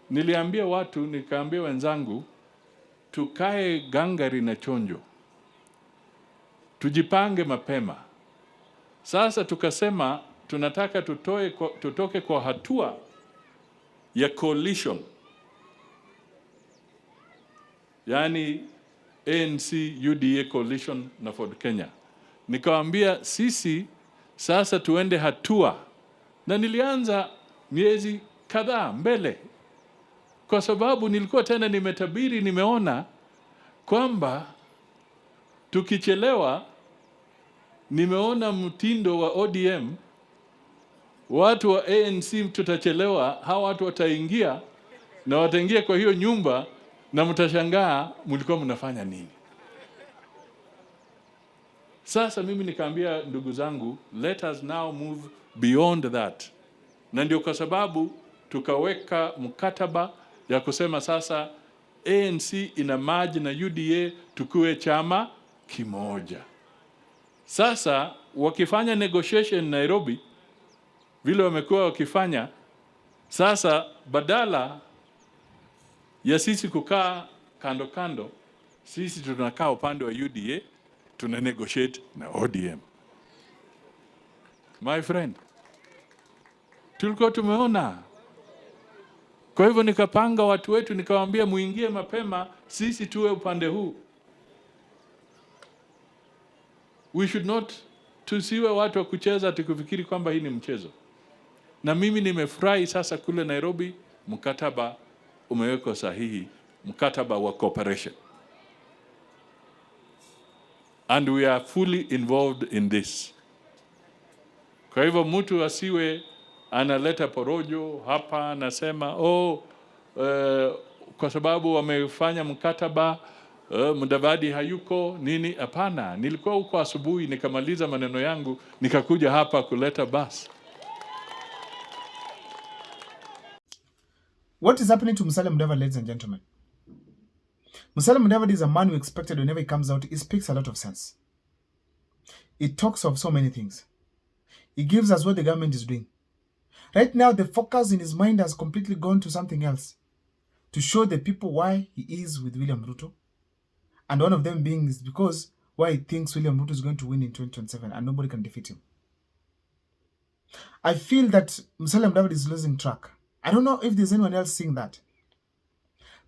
niliambia watu, nikaambia wenzangu, tukae gangari na chonjo, tujipange mapema. Sasa tukasema tunataka tutoke kwa hatua ya coalition, yani ANC UDA coalition na Ford Kenya. Nikawaambia sisi sasa tuende hatua, na nilianza miezi kadhaa mbele, kwa sababu nilikuwa tena nimetabiri, nimeona kwamba tukichelewa, nimeona mtindo wa ODM, watu wa ANC tutachelewa, hawa watu wataingia na wataingia kwa hiyo nyumba na mtashangaa mlikuwa mnafanya nini. Sasa mimi nikaambia ndugu zangu, let us now move beyond that. Na ndio kwa sababu tukaweka mkataba ya kusema sasa ANC ina merge na UDA tukue chama kimoja. Sasa wakifanya negotiation Nairobi vile wamekuwa wakifanya, sasa badala ya sisi kukaa kando kando, sisi tunakaa upande wa UDA, tuna negotiate na ODM. My friend, tulikuwa tumeona. Kwa hivyo nikapanga watu wetu, nikawaambia muingie mapema, sisi tuwe upande huu. We should not, tusiwe watu wa kucheza tukifikiri kwamba hii ni mchezo. Na mimi nimefurahi sasa kule Nairobi mkataba umewekwa sahihi, mkataba wa cooperation. And we are fully involved in this. Kwa hivyo mtu asiwe analeta porojo hapa, anasema kwa sababu wamefanya mkataba Mudavadi hayuko nini. Hapana, nilikuwa huko asubuhi, nikamaliza maneno yangu, nikakuja hapa kuleta basi. What is happening to Musalia Mudavadi, ladies and gentlemen? Musalia Mudavadi is a man who expected whenever he comes out, he speaks a lot of sense. He talks of so many things. He gives us what the government is doing. Right now, the focus in his mind has completely gone to something else. To show the people why he is with William Ruto. And one of them being is because why he thinks William Ruto is going to win in 2027 and nobody can defeat him. I feel that Musalia Mudavadi is losing track. I don't know if there's anyone else seeing that.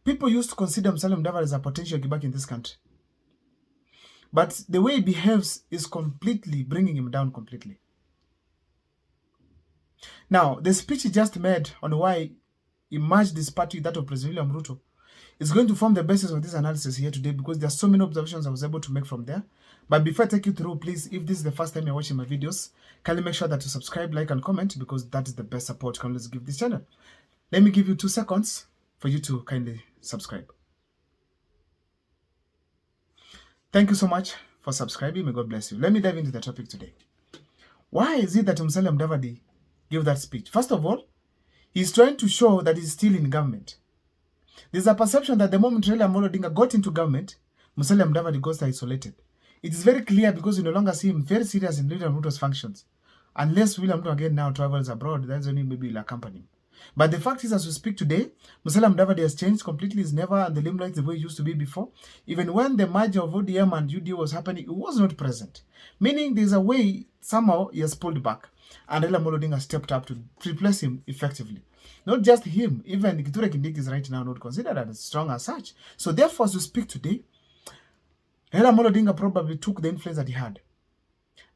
People used to consider Musalia Mudavadi as a potential Kibaki in this country. But the way he behaves is completely bringing him down completely. Now, the speech he just made on why he merged this party with that of President William Ruto is going to form the basis of this analysis here today, because there are so many observations I was able to make from there. But before I take you through, please, if this is the first time you're watching my videos, kindly make sure that you subscribe, like, and comment, because that is the best support you can always give this channel. Let me give you 2 seconds for you to kindly subscribe. Thank you so much for subscribing. May God bless you. Let me dive into the topic today. Why is it that Musalia Mudavadi gave that speech? First of all, he's trying to show that he's still in government. There's a perception that the moment Raila Amolo Odinga got into government, Musalia Mudavadi got isolated. It is very clear because we no longer see him very serious in William Ruto's functions. Unless William Ruto again now travels abroad, that's only maybe he'll accompany him. But the fact is, as we speak today, Musalia Mudavadi has changed completely. He's never on the limelight the way he used to be before. Even when the merger of ODM and UDA was happening, he was not present. Meaning there's a way somehow he has pulled back. And Raila Amolo Odinga stepped up to replace him effectively. Not just him, even Kithure Kindiki is right now not considered as strong as such. So therefore, as we speak today, Raila Amolo Odinga probably took the influence that he had.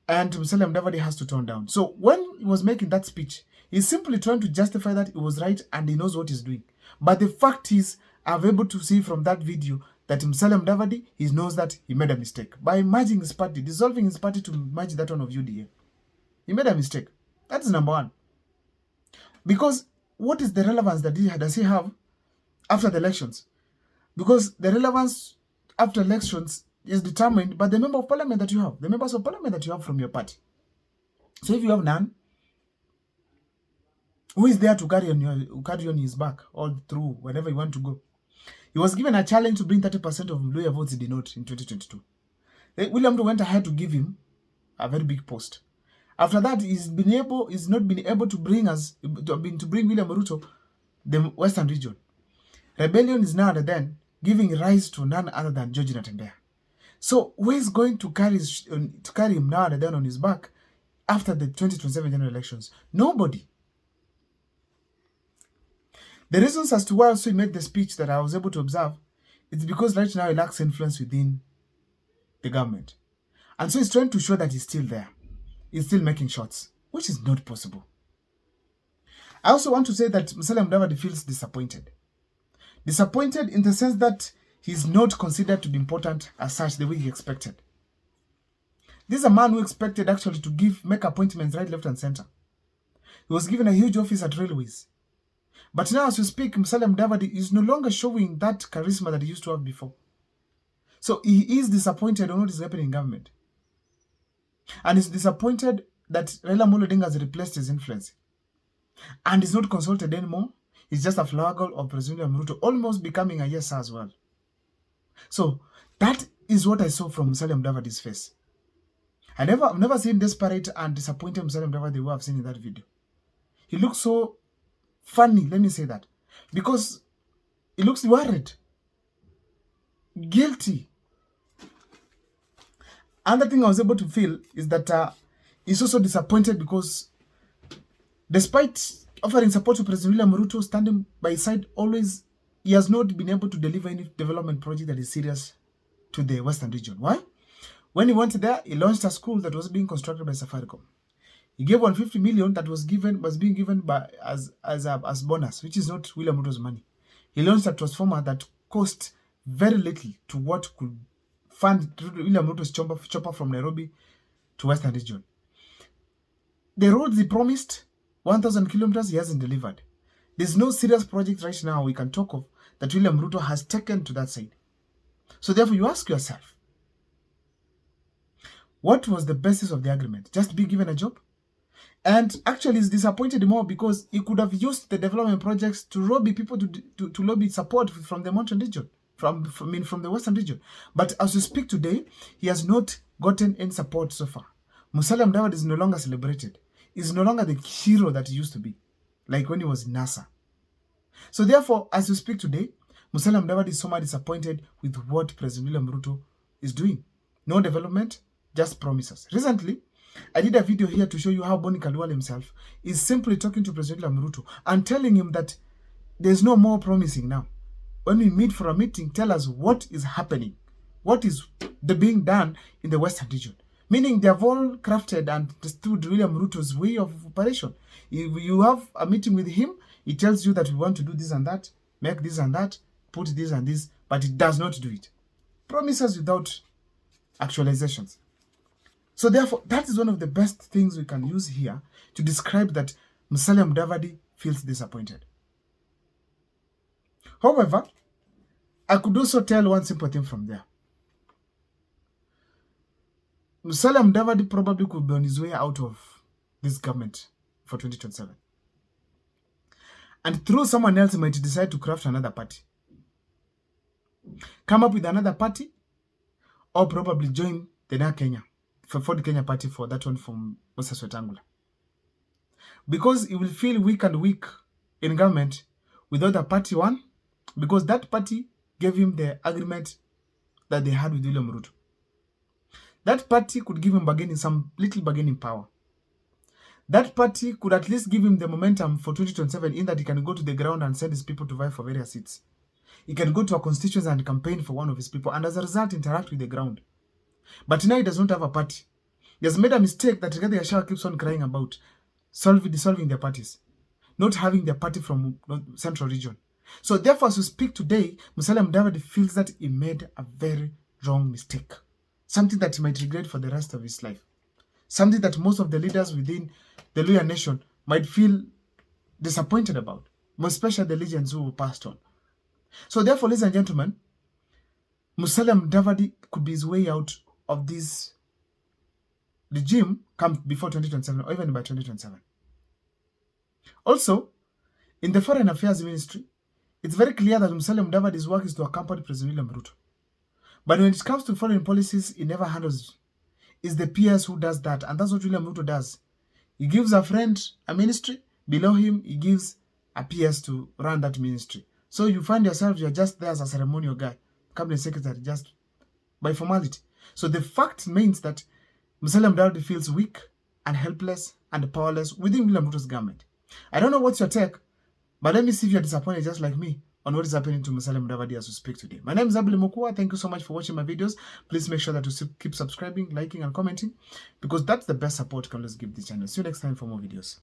And Musalia Mudavadi has to tone down. So when he was making that speech, he's simply trying to justify that he was right and he knows what he's doing. But the fact is, I'm able to see from that video that Musalia Mudavadi, he knows that he made a mistake. By merging his party, dissolving his party to merge that one of UDA. He made a mistake. That's number one. Because what is the relevance that does he have after the elections? Because the relevance after elections is determined by the member of parliament that you have, the members of parliament that you have from your party. So if you have none, who is there to carry on his back all through whenever you want to go? He was given a challenge to bring 30% of loyal votes he did not in 2022. William Ruto went ahead to give him a very big post. After that, he's not been able to bring William Ruto the Western region. Rebellion is now and then giving rise to none other than George Natembeya. So who is going to carry him now and then on his back after the 2027 general elections? Nobody. The reasons as to why also he made the speech that I was able to observe, it's because right now he lacks influence within the government. And so he's trying to show that he's still there. He's still making shots, which is not possible. I also want to say that Musalia Mudavadi feels disappointed. Disappointed in the sense that he's not considered to be important as such the way he expected. This is a man who expected actually to make appointments right, left, and center. He was given a huge office at railways. But now as we speak, Musalia Mudavadi is no longer showing that charisma that he used to have before. So he is disappointed on what is happening in government. And he's disappointed that Raila Amolo Odinga has replaced his influence. And he's not consulted anymore. He's just a flower girl of President Ruto, almost becoming a yes as well. So that is what I saw from Musalia Mudavadi's face. I've never seen desperate and disappointed Musalia Mudavadi the way I've seen in that video. He looks so funny, let me say that. Because he looks worried, guilty. Another thing I was able to feel is that he's also disappointed because despite offering support to President William Ruto, standing by his side always, he has not been able to deliver any development project that is serious to the Western region. Why? When he went there, he launched a school that was being constructed by Safaricom. He gave 150 million that was being given as bonus, which is not William Ruto's money. He launched a transformer that cost very little to what could fund William Ruto's chopper from Nairobi to Western region. The roads he promised, 1,000 kilometers, he hasn't delivered. There's no serious project right now we can talk of that William Ruto has taken to that side. So therefore, you ask yourself, what was the basis of the agreement? Just be given a job? And actually, he's disappointed more because he could have used the development projects to lobby people to lobby support from the mountain region, from the Western region. But as we speak today, he has not gotten any support so far. Musalia Mudavadi is no longer celebrated. He's no longer the hero that he used to be, like when he was in NASA. So therefore, as we speak today, Musalia Mudavadi is so much disappointed with what President William Ruto is doing. No development, just promises. Recently, I did a video here to show you how Boni Khalwale himself is simply talking to President William Ruto and telling him that there's no more promising now. When we meet for a meeting, tell us what is happening. What is being done in the Western region. Meaning they have all crafted and understood William Ruto's way of operation. If you have a meeting with him, he tells you that we want to do this and that, make this and that, put this and this, but it does not do it. Promises without actualizations. So therefore, that is one of the best things we can use here to describe that Musalia Mudavadi feels disappointed. However, I could also tell one simple thing from there. Musalia Mudavadi probably could be on his way out of this government for 2027. And through someone else, he might decide to craft another party. Come up with another party, or probably join the Now Kenya, for the Kenya party for that one from Moses Wetangula. Because he will feel weak and weak in government without a party one, because that party gave him the agreement that they had with William Ruto. That party could give him some little bargaining power. That party could at least give him the momentum for 2027 in that he can go to the ground and send his people to vie for various seats. He can go to a constituency and campaign for one of his people and as a result interact with the ground. But now he does not have a party. He has made a mistake that Rigathi Gachagua keeps on crying about, dissolving their parties, not having their party from Central Region. So therefore, as we speak today, Musalia Mudavadi feels that he made a very wrong mistake. Something that he might regret for the rest of his life. Something that most of the leaders within the Luhya nation might feel disappointed about, most especially the legends who passed on. So therefore, ladies and gentlemen, Musalia Mudavadi could be his way out of this regime come before 2027 or even by 2027. Also, in the Foreign Affairs Ministry, it's very clear that Musalia Mudavadi's work is to accompany President William Ruto. But when it comes to foreign policies, he never handles. It's the PS who does that, and that's what William Ruto does. He gives a friend a ministry, below him he gives a PS to run that ministry. So you find yourself, you're just there as a ceremonial guy, cabinet secretary, just by formality. So the fact means that Musalia Mudavadi feels weak and helpless and powerless within William Ruto's government. I don't know what's your take, but let me see if you're disappointed just like me on what is happening to Musalia Mudavadi as we speak today. My name is Abel Mukua. Thank you so much for watching my videos. Please make sure that you keep subscribing, liking, and commenting, because that's the best support you can always give this channel. See you next time for more videos.